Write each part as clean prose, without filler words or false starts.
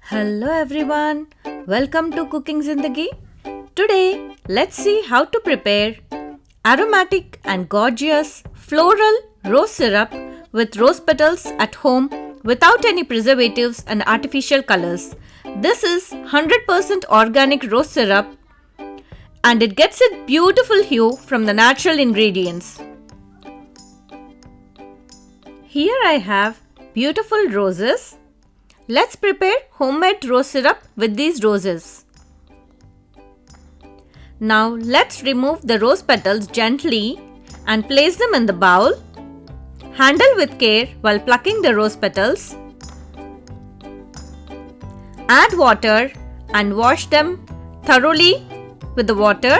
Hello everyone, welcome to Cooking Zindagi. Today, let's see how to prepare aromatic and gorgeous floral rose syrup with rose petals at home without any preservatives and artificial colors. This is 100% organic rose syrup and it gets its beautiful hue from the natural ingredients. Here I have beautiful roses. Let's prepare homemade rose syrup with these roses. Now let's remove the rose petals gently and place them in the bowl. Handle with care while plucking the rose petals. Add water and wash them thoroughly with the water.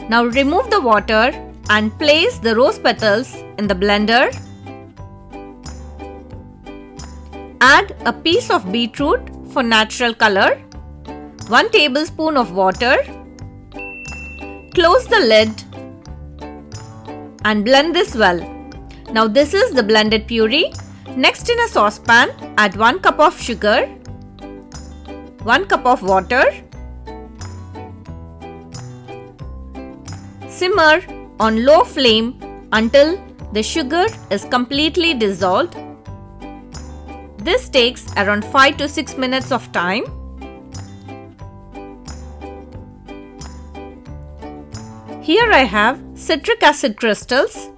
Now remove the water and place the rose petals in the blender. Add a piece of beetroot for natural color. 1 tablespoon of water. Close the lid and blend this well. Now this is the blended puree. Next, in a saucepan, add 1 cup of sugar, 1 cup of water. Simmer on low flame until the sugar is completely dissolved. This takes around 5 to 6 minutes of time. Here I have citric acid crystals.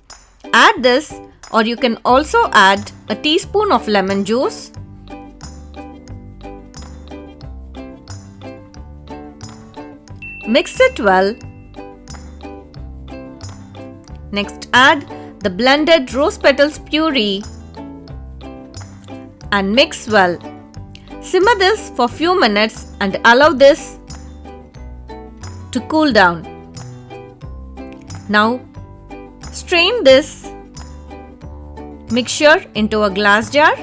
Add this, or you can also add a teaspoon of lemon juice. Mix it well. Next, add the blended rose petals puree and mix well. Simmer this for few minutes and allow this to cool down. Now, strain this mixture into a glass jar,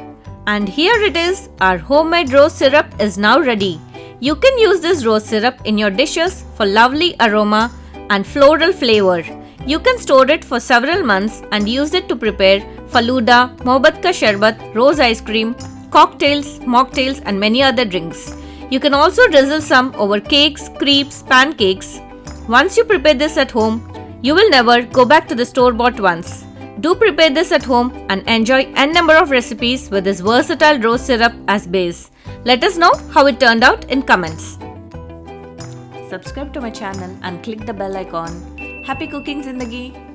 and here it is. Our homemade rose syrup is now ready. You can use this rose syrup in your dishes for lovely aroma and floral flavor. You can store it for several months and use it to prepare faluda, mohabbat ka sharbat, rose ice cream, cocktails, mocktails and many other drinks. You can also drizzle some over cakes, crepes, pancakes. Once you prepare this at home, you will never go back to the store-bought ones. Do prepare this at home and enjoy n number of recipes with this versatile rose syrup as base. Let us know how it turned out in comments. Subscribe to my channel and click the bell icon. Happy cooking Zindagi!